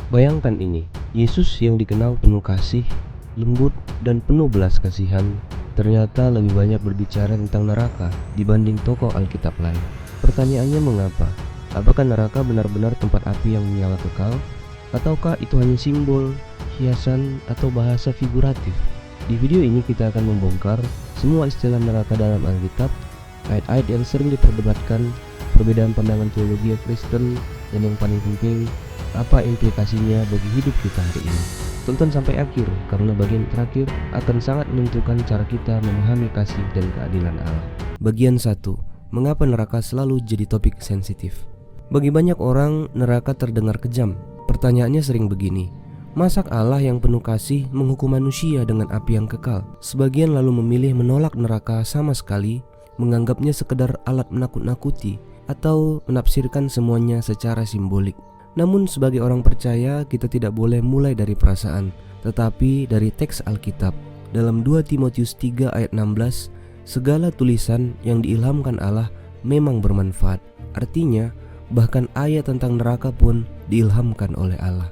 Bayangkan ini, Yesus yang dikenal penuh kasih, lembut, dan penuh belas kasihan, ternyata lebih banyak berbicara tentang neraka dibanding tokoh Alkitab lain. Pertanyaannya mengapa? Apakah neraka benar-benar tempat api yang menyala kekal? Ataukah itu hanya simbol, hiasan, atau bahasa figuratif? Di video ini kita akan membongkar semua istilah neraka dalam Alkitab, ayat-ayat yang sering diperdebatkan, perbedaan pandangan teologi Kristen, dan yang paling penting, apa implikasinya bagi hidup kita hari ini. Tonton sampai akhir, karena bagian terakhir akan sangat menentukan cara kita memahami kasih dan keadilan Allah. Bagian 1. Mengapa neraka selalu jadi topik sensitif? Bagi banyak orang, neraka terdengar kejam. Pertanyaannya sering begini, masak Allah yang penuh kasih menghukum manusia dengan api yang kekal? Sebagian lalu memilih menolak neraka sama sekali, menganggapnya sekedar alat menakut-nakuti, atau menafsirkan semuanya secara simbolik. Namun sebagai orang percaya, kita tidak boleh mulai dari perasaan, tetapi dari teks Alkitab. Dalam 2 Timotius 3 ayat 16, segala tulisan yang diilhamkan Allah memang bermanfaat. Artinya, bahkan ayat tentang neraka pun diilhamkan oleh Allah.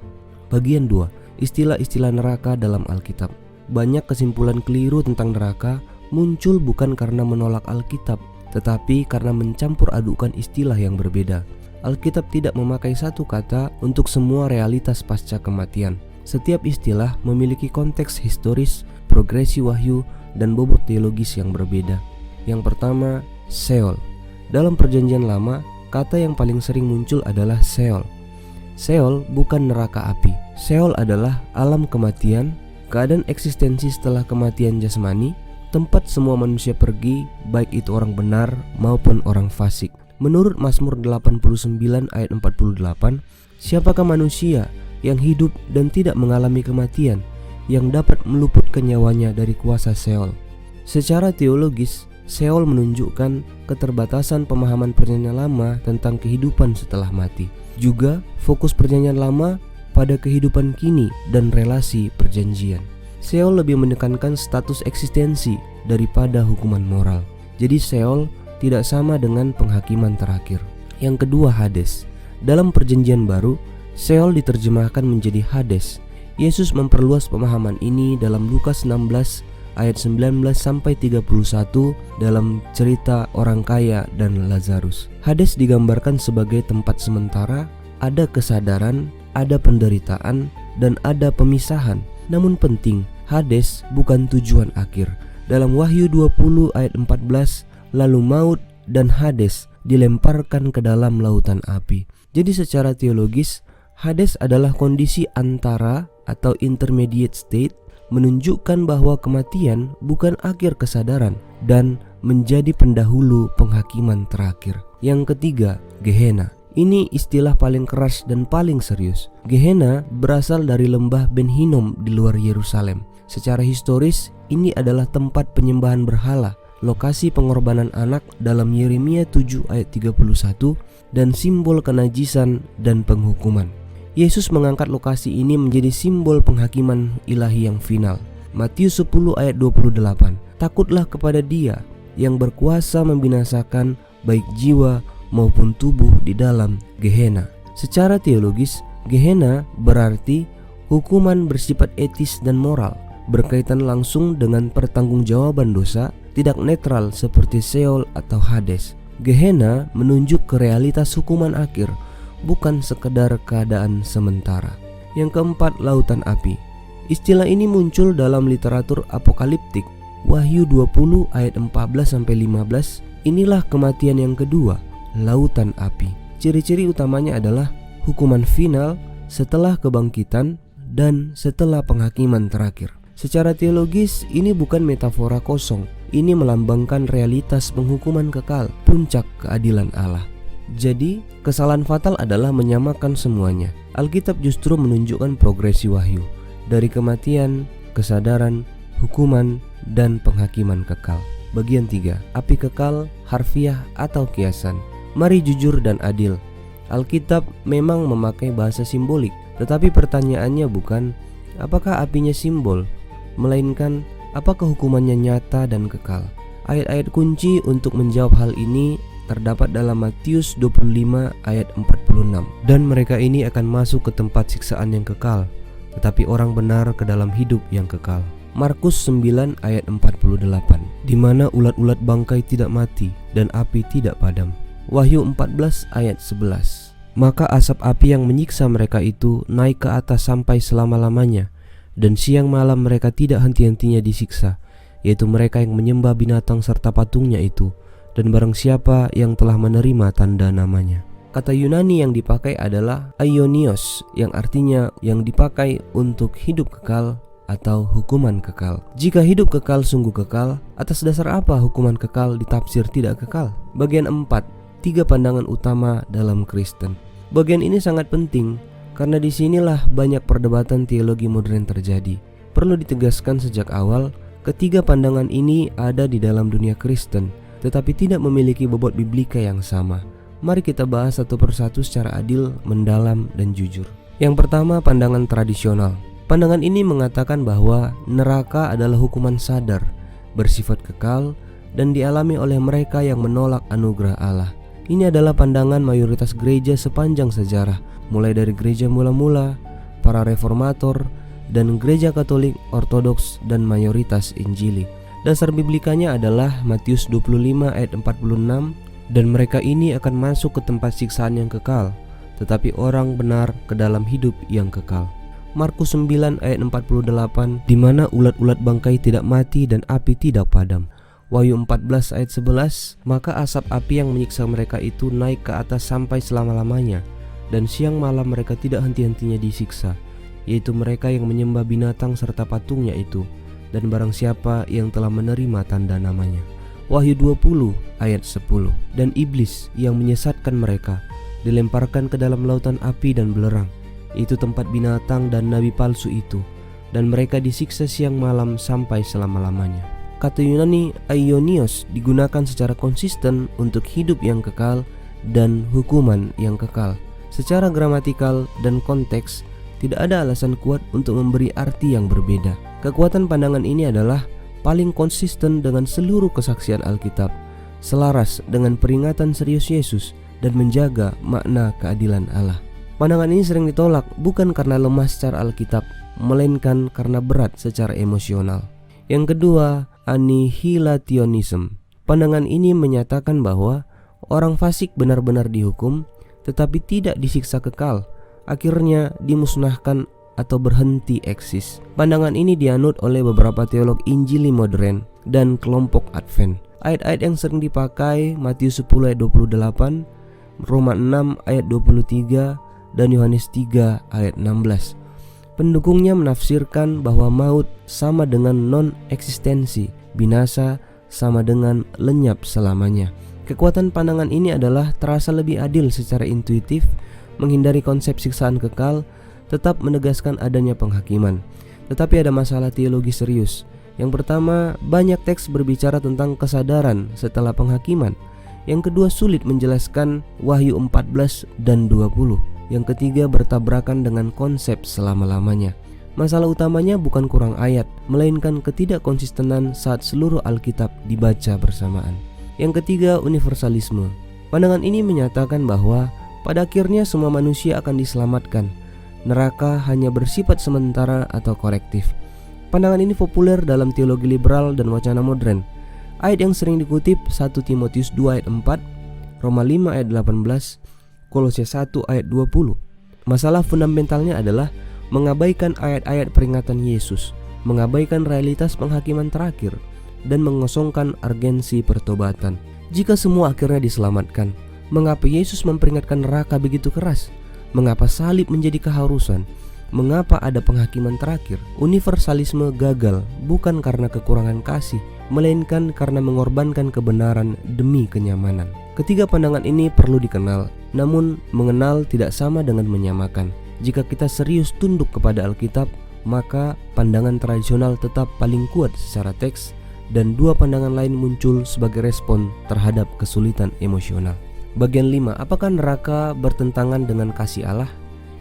Bagian 2. Istilah-istilah neraka dalam Alkitab. Banyak kesimpulan keliru tentang neraka muncul bukan karena menolak Alkitab, tetapi karena mencampur adukan istilah yang berbeda. Alkitab tidak memakai satu kata untuk semua realitas pasca kematian. Setiap istilah memiliki konteks historis, progresi wahyu, dan bobot teologis yang berbeda. Yang pertama, Sheol. Dalam Perjanjian Lama, kata yang paling sering muncul adalah Sheol. Sheol bukan neraka api. Sheol adalah alam kematian, keadaan eksistensi setelah kematian jasmani, tempat semua manusia pergi, baik itu orang benar maupun orang fasik. Menurut Mazmur 89 ayat 48, siapakah manusia yang hidup dan tidak mengalami kematian, yang dapat meluputkan nyawanya dari kuasa Sheol? Secara teologis, Sheol menunjukkan keterbatasan pemahaman Perjanjian Lama tentang kehidupan setelah mati. Juga fokus Perjanjian Lama pada kehidupan kini dan relasi perjanjian. Sheol lebih menekankan status eksistensi daripada hukuman moral. Jadi Sheol tidak sama dengan penghakiman terakhir. Yang kedua, Hades. Dalam Perjanjian Baru, Sheol diterjemahkan menjadi Hades. Yesus memperluas pemahaman ini dalam Lukas 16 ayat 19 sampai 31 dalam cerita orang kaya dan Lazarus. Hades digambarkan sebagai tempat sementara, ada kesadaran, ada penderitaan, dan ada pemisahan. Namun penting, Hades bukan tujuan akhir. Dalam Wahyu 20 ayat 14, lalu maut dan Hades dilemparkan ke dalam lautan api. Jadi secara teologis, Hades adalah kondisi antara atau intermediate state, menunjukkan bahwa kematian bukan akhir kesadaran dan menjadi pendahulu penghakiman terakhir. Yang ketiga, Gehenna. Ini istilah paling keras dan paling serius. Gehenna berasal dari lembah Ben Hinnom di luar Yerusalem. Secara historis, ini adalah tempat penyembahan berhala, lokasi pengorbanan anak dalam Yeremia 7 ayat 31, dan simbol kenajisan dan penghukuman. Yesus mengangkat lokasi ini menjadi simbol penghakiman ilahi yang final. Matius 10 ayat 28, takutlah kepada Dia yang berkuasa membinasakan baik jiwa maupun tubuh di dalam Gehenna. Secara teologis, Gehenna berarti hukuman bersifat etis dan moral, berkaitan langsung dengan pertanggungjawaban dosa, tidak netral seperti Sheol atau Hades. Gehenna menunjuk ke realitas hukuman akhir, bukan sekedar keadaan sementara. Yang keempat, lautan api. Istilah ini muncul dalam literatur apokaliptik. Wahyu 20 ayat 14-15, inilah kematian yang kedua, lautan api. Ciri-ciri utamanya adalah hukuman final setelah kebangkitan dan setelah penghakiman terakhir. Secara teologis, ini bukan metafora kosong. Ini melambangkan realitas penghukuman kekal, puncak keadilan Allah. Jadi, kesalahan fatal adalah menyamakan semuanya. Alkitab justru menunjukkan progresi wahyu, dari kematian, kesadaran, hukuman, dan penghakiman kekal. Bagian 3, api kekal, harfiah atau kiasan. Mari jujur dan adil. Alkitab memang memakai bahasa simbolik, tetapi pertanyaannya bukan apakah apinya simbol, melainkan apakah hukumannya nyata dan kekal. Ayat-ayat kunci untuk menjawab hal ini terdapat dalam Matius 25 ayat 46. Dan mereka ini akan masuk ke tempat siksaan yang kekal, tetapi orang benar ke dalam hidup yang kekal. Markus 9 ayat 48, di mana ulat-ulat bangkai tidak mati dan api tidak padam. Wahyu 14 ayat 11, maka asap api yang menyiksa mereka itu naik ke atas sampai selama-lamanya, dan siang malam mereka tidak henti-hentinya disiksa, yaitu mereka yang menyembah binatang serta patungnya itu, dan barang siapa yang telah menerima tanda namanya. Kata Yunani yang dipakai adalah aionios, yang artinya yang dipakai untuk hidup kekal atau hukuman kekal. Jika hidup kekal sungguh kekal, atas dasar apa hukuman kekal ditafsir tidak kekal? Bagian 4, 3 pandangan utama dalam Kristen. Bagian ini sangat penting karena disinilah banyak perdebatan teologi modern terjadi. Perlu ditegaskan sejak awal, ketiga pandangan ini ada di dalam dunia Kristen, tetapi tidak memiliki bobot biblika yang sama. Mari kita bahas satu persatu secara adil, mendalam, dan jujur. Yang pertama, pandangan tradisional. Pandangan ini mengatakan bahwa neraka adalah hukuman sadar, bersifat kekal, dan dialami oleh mereka yang menolak anugerah Allah. Ini adalah pandangan mayoritas gereja sepanjang sejarah, mulai dari gereja mula-mula, para reformator, dan gereja Katolik, Ortodoks, dan mayoritas Injili. Dasar biblikanya adalah Matius 25 ayat 46, dan mereka ini akan masuk ke tempat siksaan yang kekal, tetapi orang benar ke dalam hidup yang kekal. Markus 9 ayat 48, di mana ulat-ulat bangkai tidak mati dan api tidak padam. Wahyu 14 ayat 11, maka asap api yang menyiksa mereka itu naik ke atas sampai selama-lamanya, dan siang malam mereka tidak henti-hentinya disiksa, yaitu mereka yang menyembah binatang serta patungnya itu, dan barang siapa yang telah menerima tanda namanya. Wahyu 20 ayat 10, dan iblis yang menyesatkan mereka dilemparkan ke dalam lautan api dan belerang, itu tempat binatang dan nabi palsu itu, dan mereka disiksa siang malam sampai selama-lamanya. Kata Yunani aionios digunakan secara konsisten untuk hidup yang kekal dan hukuman yang kekal. Secara gramatikal dan konteks, tidak ada alasan kuat untuk memberi arti yang berbeda. Kekuatan pandangan ini adalah paling konsisten dengan seluruh kesaksian Alkitab, selaras dengan peringatan serius Yesus, dan menjaga makna keadilan Allah. Pandangan ini sering ditolak bukan karena lemah secara Alkitab, melainkan karena berat secara emosional. Yang kedua, anihilationism. Pandangan ini menyatakan bahwa orang fasik benar-benar dihukum, tetapi tidak disiksa kekal, akhirnya dimusnahkan atau berhenti eksis. Pandangan ini dianut oleh beberapa teolog Injili modern dan kelompok Advent. Ayat-ayat yang sering dipakai Matius 10 ayat 28, Roma 6 ayat 23, dan Yohanes 3 ayat 16. Pendukungnya menafsirkan bahwa maut sama dengan non-eksistensi, binasa sama dengan lenyap selamanya. Kekuatan pandangan ini adalah terasa lebih adil secara intuitif, menghindari konsep siksaan kekal, tetap menegaskan adanya penghakiman. Tetapi ada masalah teologi serius. Yang pertama, banyak teks berbicara tentang kesadaran setelah penghakiman. Yang kedua, sulit menjelaskan Wahyu 14 dan 20. Yang ketiga, bertabrakan dengan konsep selama-lamanya. Masalah utamanya bukan kurang ayat, melainkan ketidakkonsistenan saat seluruh Alkitab dibaca bersamaan. Yang ketiga, universalisme. Pandangan ini menyatakan bahwa pada akhirnya semua manusia akan diselamatkan. Neraka hanya bersifat sementara atau korektif. Pandangan ini populer dalam teologi liberal dan wacana modern. Ayat yang sering dikutip 1 Timotius 2 ayat 4, Roma 5 ayat 18, Kolose 1 ayat 20. Masalah fundamentalnya adalah mengabaikan ayat-ayat peringatan Yesus, mengabaikan realitas penghakiman terakhir, dan mengosongkan urgensi pertobatan. Jika semua akhirnya diselamatkan, mengapa Yesus memperingatkan neraka begitu keras? Mengapa salib menjadi keharusan? Mengapa ada penghakiman terakhir? Universalisme gagal bukan karena kekurangan kasih, melainkan karena mengorbankan kebenaran demi kenyamanan. Ketiga pandangan ini perlu dikenal, namun mengenal tidak sama dengan menyamakan. Jika kita serius tunduk kepada Alkitab, maka pandangan tradisional tetap paling kuat secara teks, dan dua pandangan lain muncul sebagai respon terhadap kesulitan emosional. Bagian 5, apakah neraka bertentangan dengan kasih Allah?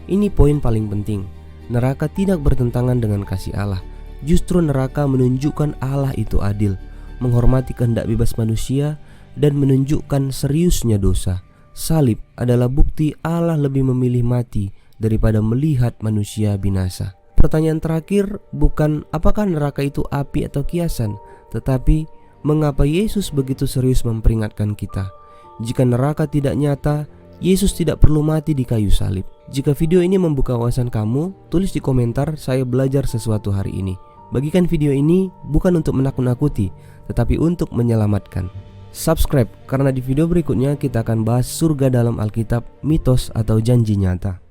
Ini poin paling penting. Neraka tidak bertentangan dengan kasih Allah. Justru neraka menunjukkan Allah itu adil, menghormati kehendak bebas manusia, dan menunjukkan seriusnya dosa. Salib adalah bukti Allah lebih memilih mati daripada melihat manusia binasa. Pertanyaan terakhir bukan apakah neraka itu api atau kiasan, tetapi mengapa Yesus begitu serius memperingatkan kita? Jika neraka tidak nyata, Yesus tidak perlu mati di kayu salib. Jika video ini membuka wawasan kamu, tulis di komentar "Saya belajar sesuatu hari ini". Bagikan video ini bukan untuk menakut-nakuti, tetapi untuk menyelamatkan. Subscribe karena di video berikutnya kita akan bahas surga dalam Alkitab, mitos atau janji nyata.